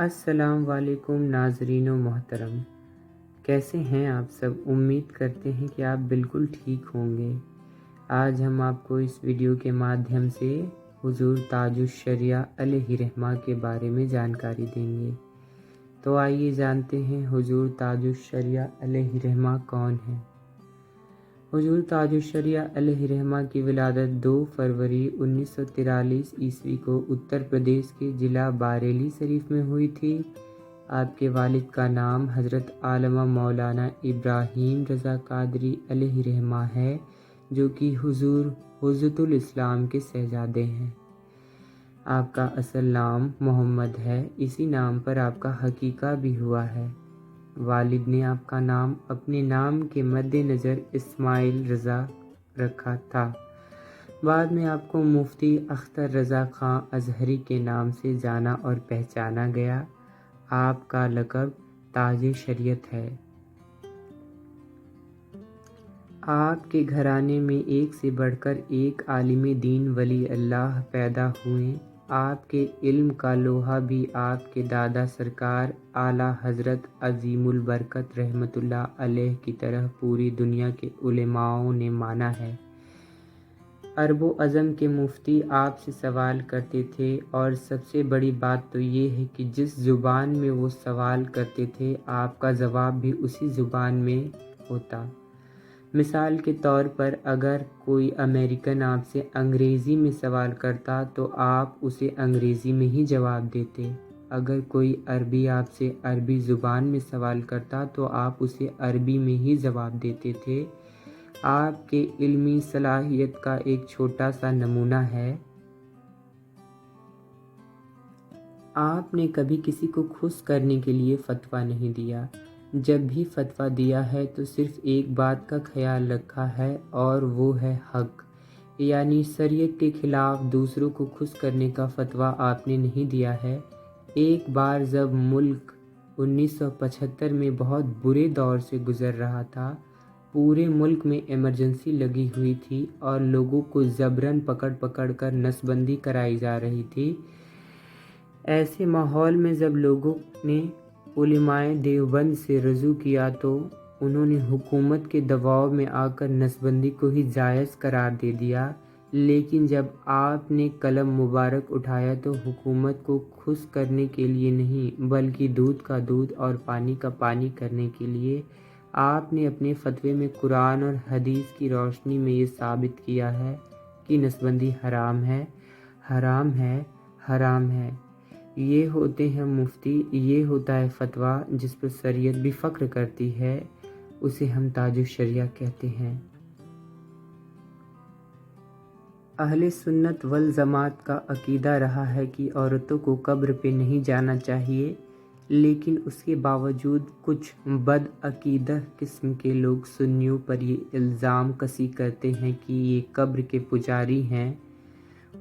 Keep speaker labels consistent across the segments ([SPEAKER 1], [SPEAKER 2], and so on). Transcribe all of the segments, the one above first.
[SPEAKER 1] السلام علیکم ناظرین و محترم، کیسے ہیں آپ سب؟ امید کرتے ہیں کہ آپ بالکل ٹھیک ہوں گے۔ آج ہم آپ کو اس ویڈیو کے مادھیم سے حضور تاج الشریعہ علیہ رحمہ کے بارے میں جانکاری دیں گے۔ تو آئیے جانتے ہیں حضور تاج الشریعہ علیہ رحمہ کون ہیں۔ حضور تاج الشریعہ علیہ رحمہ کی ولادت 2 فروری 1943 عیسوی کو اتر پردیش کے ضلع باریلی شریف میں ہوئی تھی۔ آپ کے والد کا نام حضرت علامہ مولانا ابراہیم رضا قادری علیہ رحمہ ہے، جو کہ حضور حجۃ الاسلام کے شہزادے ہیں۔ آپ کا اصل نام محمد ہے، اسی نام پر آپ کا حقیقہ بھی ہوا ہے۔ والد نے آپ کا نام اپنے نام کے مد نظر اسماعیل رضا رکھا تھا۔ بعد میں آپ کو مفتی اختر رضا خان ازہری کے نام سے جانا اور پہچانا گیا۔ آپ کا لقب تاج شریعت ہے۔ آپ کے گھرانے میں ایک سے بڑھ کر ایک عالم دین ولی اللہ پیدا ہوئے۔ آپ کے علم کا لوہا بھی آپ کے دادا سرکار اعلیٰ حضرت عظیم البرکت رحمۃ اللہ علیہ کی طرح پوری دنیا کے علماؤں نے مانا ہے۔ عرب و عجم کے مفتی آپ سے سوال کرتے تھے، اور سب سے بڑی بات تو یہ ہے کہ جس زبان میں وہ سوال کرتے تھے آپ کا جواب بھی اسی زبان میں ہوتا۔ مثال کے طور پر اگر کوئی امریکن آپ سے انگریزی میں سوال کرتا تو آپ اسے انگریزی میں ہی جواب دیتے۔ اگر کوئی عربی آپ سے عربی زبان میں سوال کرتا تو آپ اسے عربی میں ہی جواب دیتے تھے۔ آپ کے علمی صلاحیت کا ایک چھوٹا سا نمونہ ہے۔ آپ نے کبھی کسی کو خوش کرنے کے لیے فتویٰ نہیں دیا۔ جب بھی فتویٰ دیا ہے تو صرف ایک بات کا خیال رکھا ہے، اور وہ ہے حق، یعنی شریعت کے خلاف دوسروں کو خوش کرنے کا فتویٰ آپ نے نہیں دیا ہے۔ ایک بار جب ملک 1975 میں بہت برے دور سے گزر رہا تھا، پورے ملک میں ایمرجنسی لگی ہوئی تھی اور لوگوں کو جبراً پکڑ کر نسبندی کرائی جا رہی تھی۔ ایسے ماحول میں جب لوگوں نے علماء دیوبند سے رجوع کیا تو انہوں نے حکومت کے دباؤ میں آ کر نسبندی کو ہی جائز قرار دے دیا، لیکن جب آپ نے قلم مبارک اٹھایا تو حکومت کو خوش کرنے کے لیے نہیں بلکہ دودھ کا دودھ اور پانی کا پانی کرنے کے لیے آپ نے اپنے فتوے میں قرآن اور حدیث کی روشنی میں یہ ثابت کیا ہے کہ نسبندی حرام ہے، حرام ہے، حرام ہے۔ یہ ہوتے ہیں مفتی، یہ ہوتا ہے فتویٰ جس پر شریعت بھی فخر کرتی ہے، اسے ہم تاج الشریعہ کہتے ہیں۔ اہل سنت والجماعت کا عقیدہ رہا ہے کہ عورتوں کو قبر پہ نہیں جانا چاہیے، لیکن اس کے باوجود کچھ بدعقیدہ قسم کے لوگ سنیوں پر یہ الزام کشی کرتے ہیں کہ یہ قبر کے پجاری ہیں۔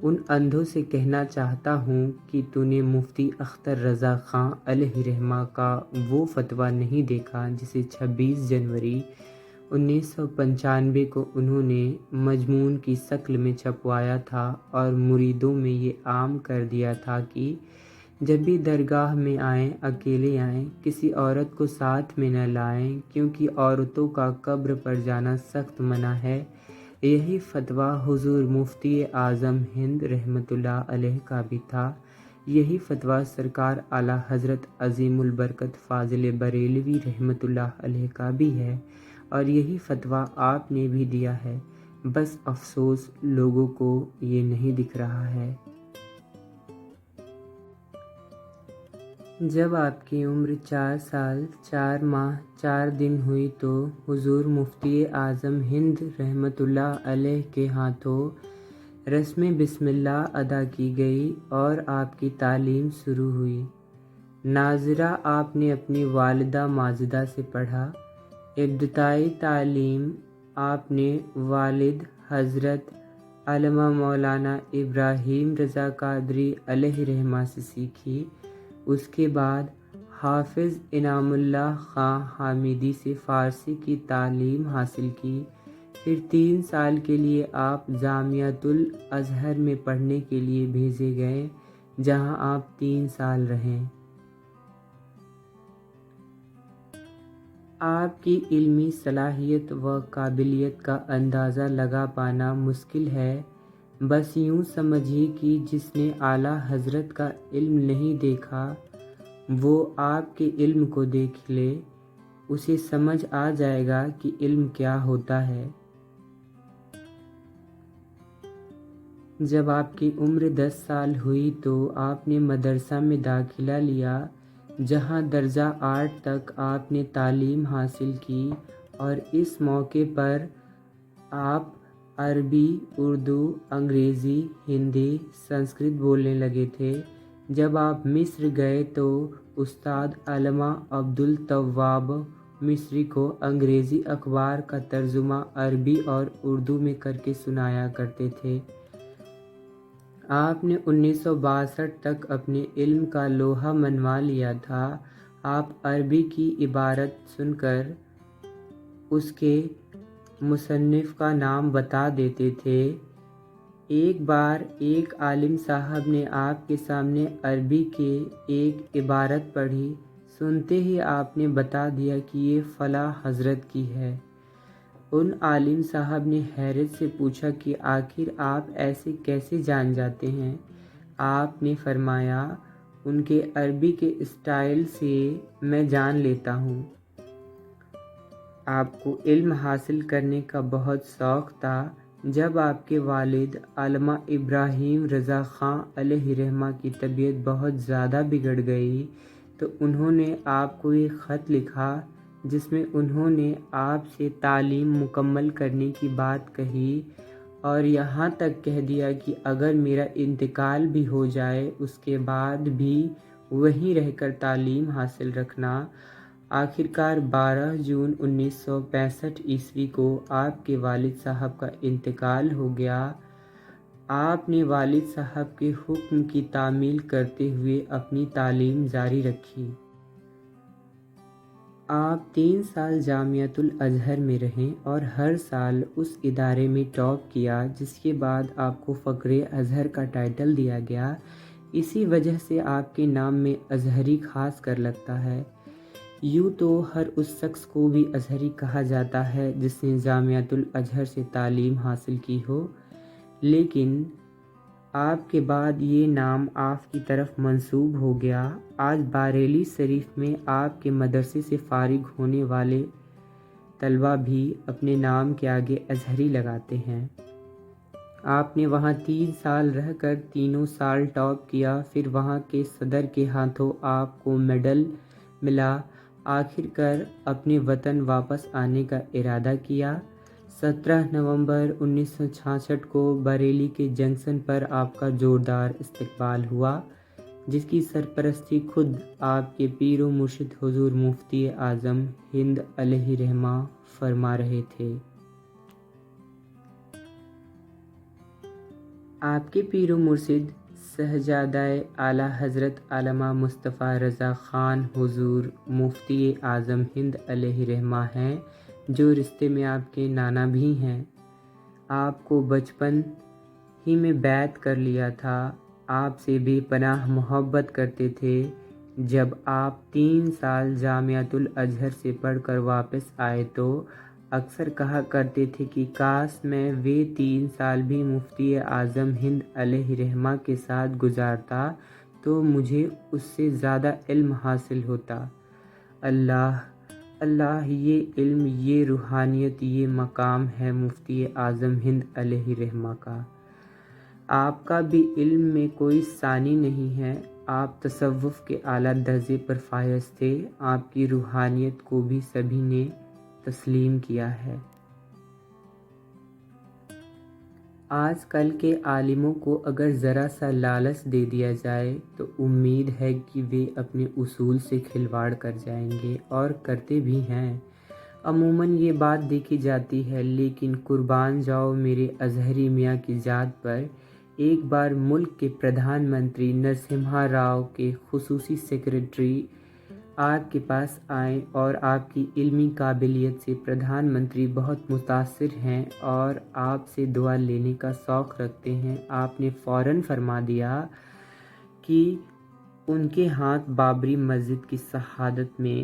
[SPEAKER 1] ان اندھوں سے کہنا چاہتا ہوں کہ تو نے مفتی اختر رضا خان علیہ رحمہ کا وہ فتویٰ نہیں دیکھا جسے 26 جنوری 1995 کو انہوں نے مضمون کی شکل میں چھپوایا تھا اور مریدوں میں یہ عام کر دیا تھا کہ جب بھی درگاہ میں آئیں اکیلے آئیں، کسی عورت کو ساتھ میں نہ لائیں، کیونکہ عورتوں کا قبر پر جانا سخت منع ہے۔ یہی فتویٰ حضور مفتی اعظم ہند رحمۃ اللہ علیہ کا بھی تھا۔ یہی فتویٰ سرکار اعلیٰ حضرت عظیم البرکت فاضل بریلوی رحمۃ اللہ علیہ کا بھی ہے، اور یہی فتویٰ آپ نے بھی دیا ہے، بس افسوس لوگوں کو یہ نہیں دکھ رہا ہے۔ جب آپ کی عمر 4 سال 4 ماہ 4 دن ہوئی تو حضور مفتی اعظم ہند رحمۃ اللہ علیہ کے ہاتھوں رسم بسم اللہ ادا کی گئی اور آپ کی تعلیم شروع ہوئی۔ ناظرہ آپ نے اپنی والدہ ماجدہ سے پڑھا۔ ابتدائی تعلیم آپ نے والد حضرت علامہ مولانا ابراہیم رضا قادری علیہ رحمہ سے سیکھی۔ اس کے بعد حافظ انعام اللہ خان حامدی سے فارسی کی تعلیم حاصل کی۔ پھر 3 سال کے لیے آپ جامعۃ الازہر میں پڑھنے کے لیے بھیجے گئے، جہاں آپ 3 سال رہے۔ آپ کی علمی صلاحیت و قابلیت کا اندازہ لگا پانا مشکل ہے، بس یوں سمجھیے کہ جس نے اعلیٰ حضرت کا علم نہیں دیکھا وہ آپ کے علم کو دیکھ لے، اسے سمجھ آ جائے گا کہ علم کیا ہوتا ہے۔ جب آپ کی عمر 10 سال ہوئی تو آپ نے مدرسہ میں داخلہ لیا، جہاں درجہ 8 تک آپ نے تعلیم حاصل کی، اور اس موقع پر آپ عربی، اردو، انگریزی، ہندی، سنسکرت بولنے لگے تھے۔ جب آپ مصر گئے تو استاد علامہ عبدالتواب مصری کو انگریزی اخبار کا ترجمہ عربی اور اردو میں کر کے سنایا کرتے تھے۔ آپ نے 1962 تک اپنے علم کا لوہا منوا لیا تھا۔ آپ عربی کی عبارت سن کر اس کے مصنف کا نام بتا دیتے تھے۔ ایک بار ایک عالم صاحب نے آپ کے سامنے عربی کے ایک عبارت پڑھی، سنتے ہی آپ نے بتا دیا کہ یہ فلاں حضرت کی ہے۔ ان عالم صاحب نے حیرت سے پوچھا کہ آخر آپ ایسے کیسے جان جاتے ہیں؟ آپ نے فرمایا، ان کے عربی کے اسٹائل سے میں جان لیتا ہوں۔ آپ کو علم حاصل کرنے کا بہت شوق تھا۔ جب آپ کے والد علامہ ابراہیم رضا خاں علیہ رحمہ کی طبیعت بہت زیادہ بگڑ گئی تو انہوں نے آپ کو ایک خط لکھا جس میں انہوں نے آپ سے تعلیم مکمل کرنے کی بات کہی، اور یہاں تک کہہ دیا کہ اگر میرا انتقال بھی ہو جائے اس کے بعد بھی وہیں رہ کر تعلیم حاصل رکھنا۔ آخرکار 12 جون 1965 عیسوی کو آپ کے والد صاحب کا انتقال ہو گیا۔ آپ نے والد صاحب کے حکم کی تعمیل کرتے ہوئے اپنی تعلیم جاری رکھی۔ آپ 3 سال جامعۃ الازہر میں رہیں اور ہر سال اس ادارے میں ٹاپ کیا، جس کے بعد آپ کو فخر ازہر کا ٹائٹل دیا گیا۔ اسی وجہ سے آپ کے نام میں ازہری خاص کر لگتا ہے۔ یوں تو ہر اس شخص کو بھی ازہری کہا جاتا ہے جس نے جامعۃ الازہر سے تعلیم حاصل کی ہو، لیکن آپ کے بعد یہ نام آپ کی طرف منسوب ہو گیا۔ آج بریلی شریف میں آپ کے مدرسے سے فارغ ہونے والے طلبہ بھی اپنے نام کے آگے ازہری لگاتے ہیں۔ آپ نے وہاں 3 سال رہ کر تینوں سال ٹاپ کیا، پھر وہاں کے صدر کے ہاتھوں آپ کو میڈل ملا۔ آخر کار اپنے وطن واپس آنے کا ارادہ کیا۔ 17 نومبر 1966 کو بریلی کے جنکشن پر آپ کا زوردار استقبال ہوا، جس کی سرپرستی خود آپ کے پیر و مرشد حضور مفتی اعظم ہند علیہ رحمہ فرما رہے تھے۔ آپ کے پیر و مرشد شہزادہ اعلیٰ حضرت علامہ مصطفیٰ رضا خان حضور مفتی اعظم ہند علیہ رحمہ ہیں، جو رشتے میں آپ کے نانا بھی ہیں۔ آپ کو بچپن ہی میں بیعت کر لیا تھا، آپ سے بے پناہ محبت کرتے تھے۔ جب آپ 3 سال جامعۃ الازہر سے پڑھ کر واپس آئے تو اکثر کہا کرتے تھے کہ کاش میں وہ 3 سال بھی مفتی اعظم ہند علیہ رحمہ کے ساتھ گزارتا تو مجھے اس سے زیادہ علم حاصل ہوتا۔ اللہ اللہ، یہ علم، یہ روحانیت، یہ مقام ہے مفتی اعظم ہند علیہ رحمہ کا۔ آپ کا بھی علم میں کوئی ثانی نہیں ہے، آپ تصوف کے اعلیٰ درجے پر فائز تھے، آپ کی روحانیت کو بھی سبھی نے تسلیم کیا ہے۔ آج کل کے عالموں کو اگر ذرا سا لالچ دے دیا جائے تو امید ہے کہ وہ اپنے اصول سے کھلواڑ کر جائیں گے، اور کرتے بھی ہیں۔ عموماً یہ بات دیکھی جاتی ہے، لیکن قربان جاؤ میرے ازہری میاں کی ذات پر، ایک بار ملک کے پردھان منتری نرسمہا راؤ کے خصوصی سیکریٹری آپ کے پاس آئیں اور آپ کی علمی قابلیت سے پردھان منتری بہت متاثر ہیں اور آپ سے دعا لینے کا شوق رکھتے ہیں۔ آپ نے فوراً فرما دیا کہ ان کے ہاتھ بابری مسجد کی شہادت میں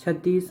[SPEAKER 1] 36